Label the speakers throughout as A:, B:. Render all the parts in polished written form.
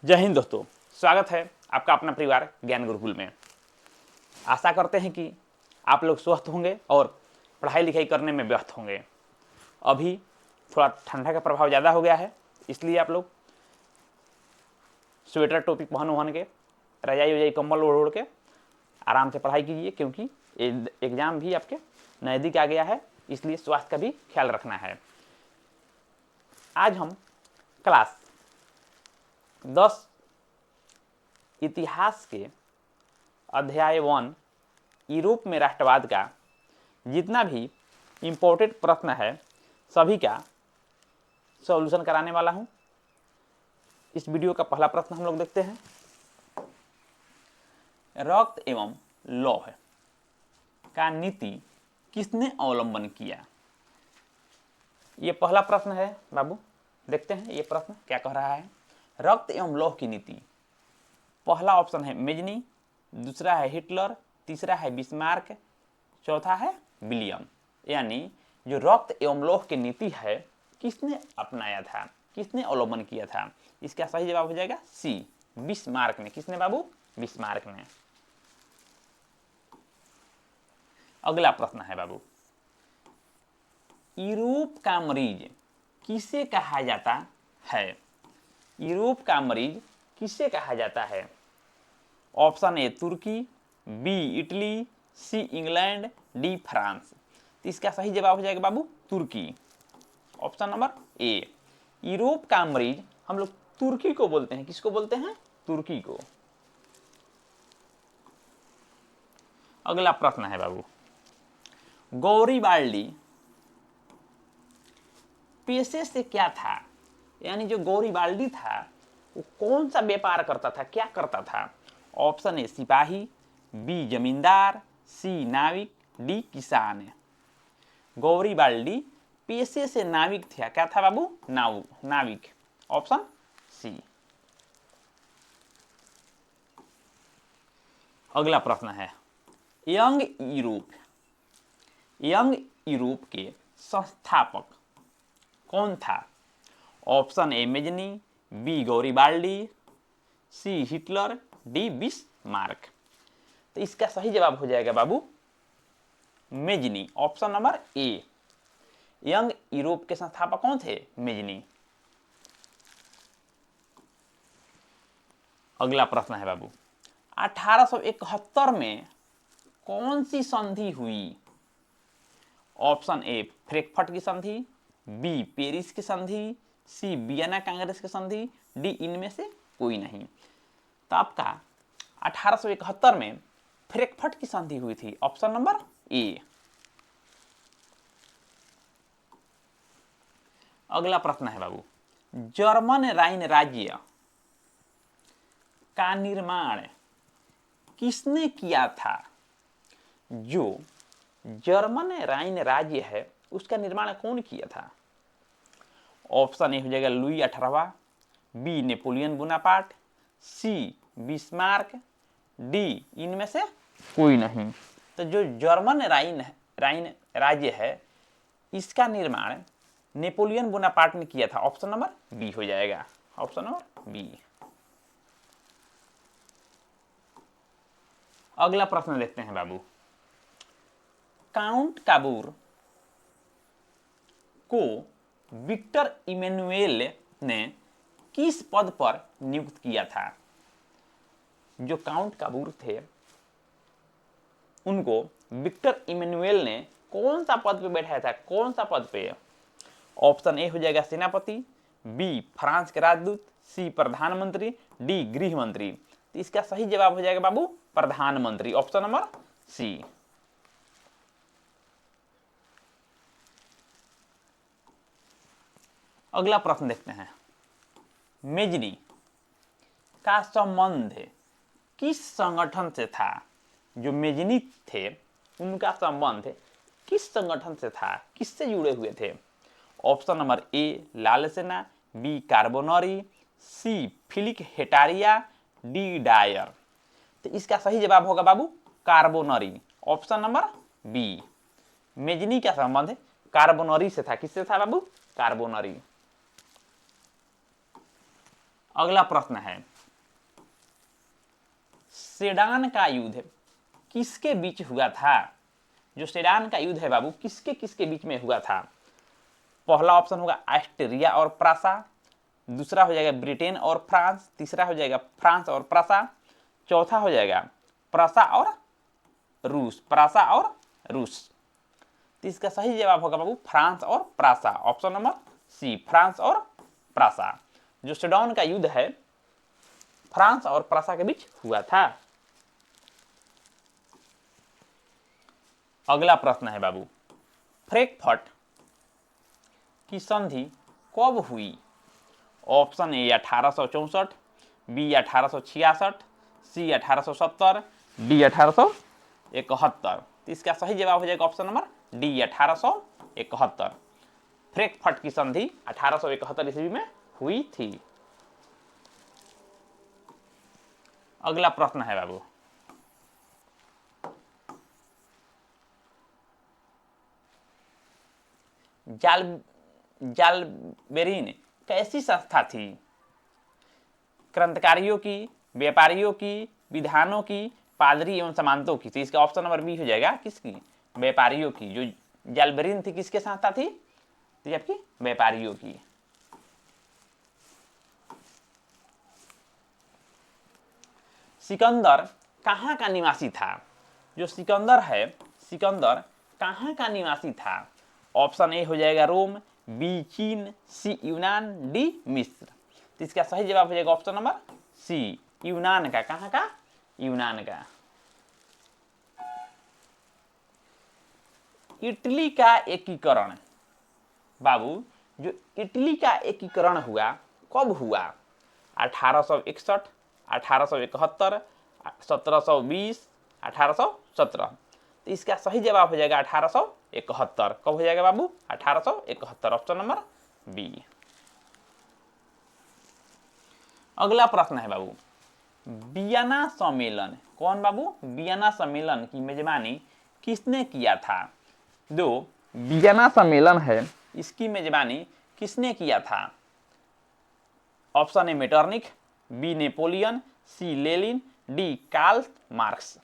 A: जय हिंद दोस्तों, स्वागत है आपका अपना परिवार ज्ञान गुरुकुल में। आशा करते हैं कि आप लोग स्वस्थ होंगे और पढ़ाई लिखाई करने में व्यस्त होंगे। अभी थोड़ा ठंडा का प्रभाव ज़्यादा हो गया है, इसलिए आप लोग स्वेटर टोपी पहन के रजाई वजाई कंबल ओढ़ ओढ़ के आराम से पढ़ाई कीजिए, क्योंकि एग्ज़ाम भी आपके नज़दीक आ गया है, इसलिए स्वास्थ्य का भी ख्याल रखना है। आज हम क्लास 10 इतिहास के अध्याय 1 यूरोप में राष्ट्रवाद का जितना भी इम्पोर्टेंट प्रश्न है सभी का सॉल्यूशन कराने वाला हूं। इस वीडियो का पहला प्रश्न हम लोग देखते हैं। रक्त एवं लौह का नीति किसने अवलंबन किया? ये पहला प्रश्न है बाबू, देखते हैं ये प्रश्न क्या कह रहा है। रक्त एवं लौह की नीति, पहला ऑप्शन है मेजनी, दूसरा है हिटलर, तीसरा है बिस्मार्क, चौथा है विलियम। यानी जो रक्त एवं लौह की नीति है किसने अपनाया था, किसने अवलंबन किया था? इसका सही जवाब हो जाएगा सी, बिस्मार्क ने। किसने बाबू? बिस्मार्क ने। अगला प्रश्न है बाबू, यूरोप का मरीज किसे कहा जाता है? यूरोप का मरीज किसे कहा जाता है? ऑप्शन ए तुर्की, B Italy, C England, D France. तो इसका सही जवाब हो जाएगा बाबू तुर्की, ऑप्शन नंबर ए। यूरोप का मरीज हम लोग तुर्की को बोलते हैं। किसको बोलते हैं? तुर्की को। अगला प्रश्न है बाबू, गौरीबाल्डी पेशे से क्या था? यानी जो गौरीबाल्डी था वो कौन सा व्यापार करता था, क्या करता था? ऑप्शन ए सिपाही, बी जमींदार, सी नाविक, डी किसान। गौरीबाल्डी पेशे से नाविक था। क्या था बाबू? नाविक, ऑप्शन सी। अगला प्रश्न है, यंग यूरोप के संस्थापक कौन था? Option A Mazzini, B Garibaldi, C Hitler, D Bismarck. तो इसका सही जवाब हो जाएगा बाबू Mazzini, option number A. Young Europe के संस्थापक कौन थे? मेजनी। अगला प्रश्न है बाबू, 1871 में कौन सी संधि हुई? ऑप्शन ए फ्रैंकफर्ट की संधि, बी पेरिस की संधि, सी वियना कांग्रेस की संधि, डी इनमें से कोई नहीं। तो आपका 1871 में फ्रैंकफर्ट की संधि हुई थी, ऑप्शन नंबर ए। अगला प्रश्न है बाबू, जर्मन राइन राज्य का निर्माण किसने किया था? जो जर्मन राइन राज्य है उसका निर्माण कौन किया था? ऑप्शन ए हो जाएगा लुई 18वां, बी नेपोलियन बोनापार्ट, सी बिस्मार्क, डी इनमें से कोई नहीं। तो जो जर्मन राइन राज्य है इसका निर्माण नेपोलियन बोनापार्ट ने किया था, ऑप्शन नंबर बी हो जाएगा, ऑप्शन नंबर बी। अगला प्रश्न देखते हैं बाबू, काउंट काबूर को विक्टर इमैनुएल ने किस पद पर नियुक्त किया था? जो काउंट काबूर थे उनको विक्टर इमैनुएल ने कौन सा पद पे बैठाया था? कौन सा पद पे? ऑप्शन ए हो जाएगा सेनापति, बी फ्रांस के राजदूत, सी प्रधानमंत्री, डी गृह मंत्री। तो इसका सही जवाब हो जाएगा बाबू प्रधानमंत्री, ऑप्शन नंबर सी। अगला प्रश्न देखते हैं, मेजनी का संबंध किस संगठन से था? जो मेजनी थे उनका संबंध किस संगठन से था, किससे जुड़े हुए थे? Option number A Lal Sena, B Carbonari, C Filiki Hetaireia, D Dyer. तो इसका सही जवाब होगा बाबू Carbonari, option number B. Mazzini का संबंध कार्बोनरी से था। किससे था बाबू? कार्बोनरी। अगला प्रश्न है, सेडान का युद्ध किसके बीच हुआ था? जो सेडान का युद्ध है बाबू, किसके किसके बीच में हुआ था? पहला ऑप्शन होगा ऑस्ट्रिया और प्रासा, दूसरा हो जाएगा ब्रिटेन और फ्रांस, तीसरा हो जाएगा फ्रांस और प्रासा, चौथा हो जाएगा प्रासा और रूस, प्रासा और रूस। तो इसका सही जवाब होगा बाबू फ्रांस और प्रासा, ऑप्शन नंबर सी, फ्रांस और प्रासा। जो सेडान का युद्ध है फ्रांस और प्रासा के बीच हुआ था। अगला प्रश्न है बाबू, फ्रैंकफर्ट की संधि कब हुई? Option A 1864, B 1866, C 1870, D 1871। तो इसका सही जवाब हो जाएगा ऑप्शन नंबर डी 1871। फ्रैंकफर्ट की संधि 1871 ईस्वी में हुई थी। अगला प्रश्न है बाबू, जालबेरिन कैसी संस्था थी? क्रांतिकारियों की, व्यापारियों की, विधानों की, पादरी एवं समांतों की? तो इसका ऑप्शन नंबर बी हो जाएगा किसकी? व्यापारियों की। जो जालबेरिन थी किसके संस्था थी? तो आपकी व्यापारियों की। सिकंदर कहाँ का निवासी था? जो सिकंदर है, सिकंदर कहाँ का निवासी था? ऑप्शन ए हो जाएगा रोम, बी चीन, सी यूनान, डी मिस्र। तो इसका सही जवाब हो जाएगा ऑप्शन नंबर सी, यूनान का। कहाँ का? यूनान का। इटली का एकीकरण बाबू, जो इटली का एकीकरण हुआ कब हुआ? 1861, 1871, 1720, 1817। तो इसका सही जवाब हो जाएगा 1871। कब हो जाएगा बाबू? 1871, ऑप्शन नंबर बी। अगला प्रश्न है बाबू, वियना सम्मेलन, कौन बाबू? वियना सम्मेलन की मेजबानी किसने किया था? जो वियना सम्मेलन है इसकी मेजबानी किसने किया था? Option A Metternich, B Napoleon, C Lenin, D Karl Marx.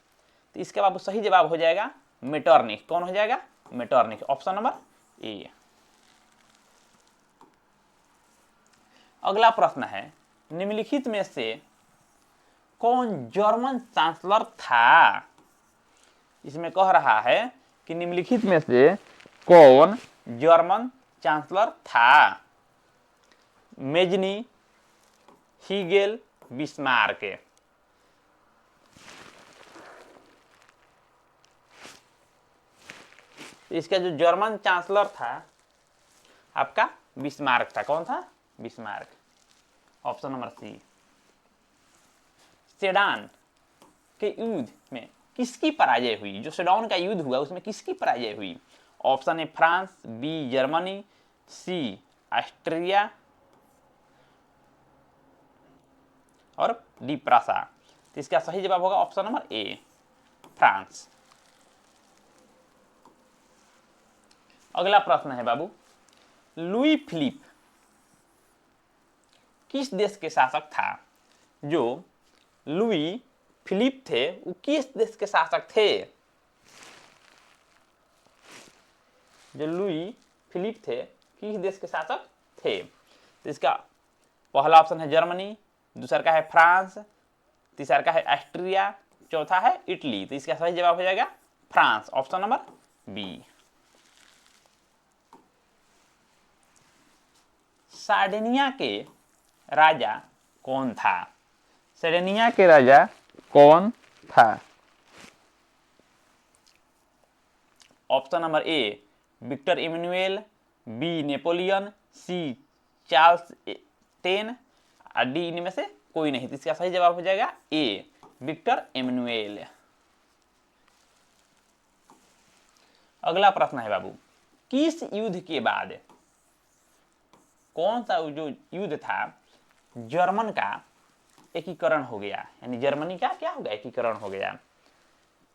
A: तो इसके बाबू सही जवाब हो जाएगा मेटरनिख। कौन हो जाएगा? मेटरनिख, ऑप्शन नंबर ए। अगला प्रश्न है, निम्नलिखित में से कौन जर्मन चांसलर था? इसमें कह रहा है कि निम्नलिखित में से कौन जर्मन चांसलर था? Mazzini, Hegel, Bismarck. इसका जो जर्मन चांसलर था आपका बिस्मार्क था। कौन था? Bismarck, option number C. Sedan के युद्ध में किसकी पराजय हुई? जो सेडान का युद्ध हुआ उसमें किसकी पराजय हुई? Option A France, B Germany, C Austria और डी प्रासा। तो इसका सही जवाब होगा ऑप्शन नंबर ए, फ्रांस। अगला प्रश्न है बाबू, लुई फिलिप किस देश के शासक था? जो लुई फिलिप थे वो किस देश के शासक थे? जो लुई फिलिप थे किस देश के शासक थे? तो इसका पहला ऑप्शन है जर्मनी, दूसरा का है फ्रांस, तीसरा का है ऑस्ट्रिया, चौथा है इटली। तो इसका सही जवाब हो जाएगा France, option number B. Sardinia के राजा कौन था? सार्डिनिया के राजा कौन था? Option number A Victor Emmanuel, B Napoleon, C Charles ten, D इनमें से कोई नहीं। तो इसका सही जवाब हो जाएगा ए विक्टर इमैनुएल। अगला प्रश्न है बाबू, किस युद्ध के बाद कौन सा जो युद्ध था जर्मन का एकीकरण हो गया? यानी जर्मनी का क्या हो गया? एकीकरण हो गया।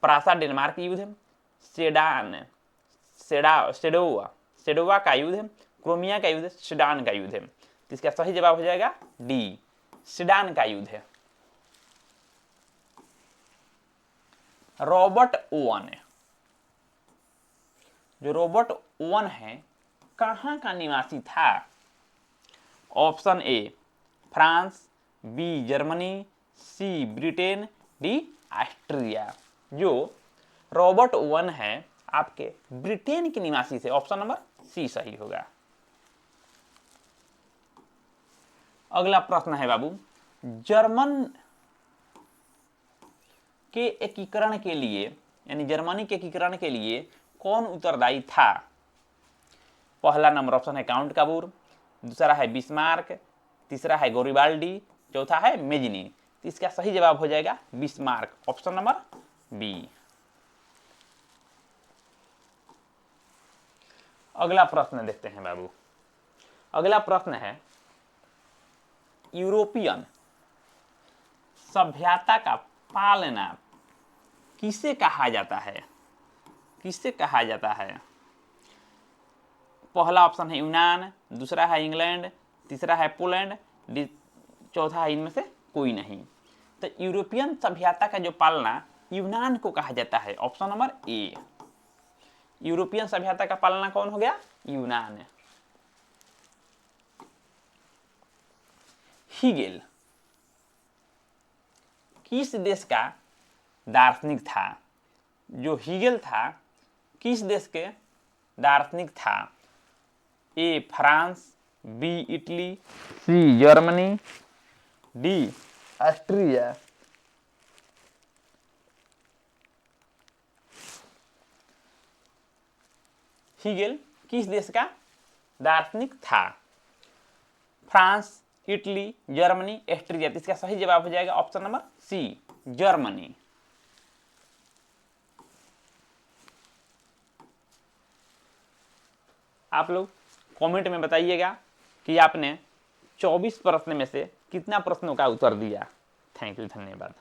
A: प्रासा डेनमार्क युद्ध, सेडोवा का युद्ध, क्रोमिया का युद्ध, सेडान का युद्ध। तो इसका सही जवाब हो जाएगा डी सीडान का युद्ध है। रॉबर्ट ओवन, जो रॉबर्ट ओवन है कहां का निवासी था? Option A France, B Germany, C Britain, D Austria. जो रॉबर्ट ओवन है आपके ब्रिटेन के निवासी से, ऑप्शन नंबर सी सही होगा। अगला प्रश्न है बाबू, जर्मन के एकीकरण के लिए यानी जर्मनी के एकीकरण के लिए कौन उत्तरदायी था? पहला नंबर ऑप्शन है काउंट काबूर, दूसरा है बिस्मार्क, तीसरा है गोरिबाल्डी, चौथा है मेजिनी। तो इसका सही जवाब हो जाएगा बिस्मार्क, ऑप्शन नंबर बी। अगला प्रश्न देखते हैं बाबू। अगला प्रश्न है यूरोपियन सभ्यता का पालना किसे कहा जाता है? किसे कहा जाता है? पहला ऑप्शन है यूनान, दूसरा है इंग्लैंड, तीसरा है पोलैंड, चौथा है इनमें से कोई नहीं। तो यूरोपियन सभ्यता का जो पालना यूनान को कहा जाता है, ऑप्शन नंबर ए। यूरोपियन सभ्यता का पालना कौन हो गया? यूनान। हीगेल किस देश का दार्शनिक था? जो हीगेल था किस देश के दार्शनिक था? A France, B Italy, C Germany, D Austria. Hegel किस देश का दार्शनिक था? France, Italy, Germany, Austria. इसका सही जवाब हो जाएगा ऑप्शन नंबर सी जर्मनी। आप लोग कमेंट में बताइएगा कि आपने 24 प्रश्न में से कितना प्रश्नों का उत्तर दिया। थैंक यू, धन्यवाद।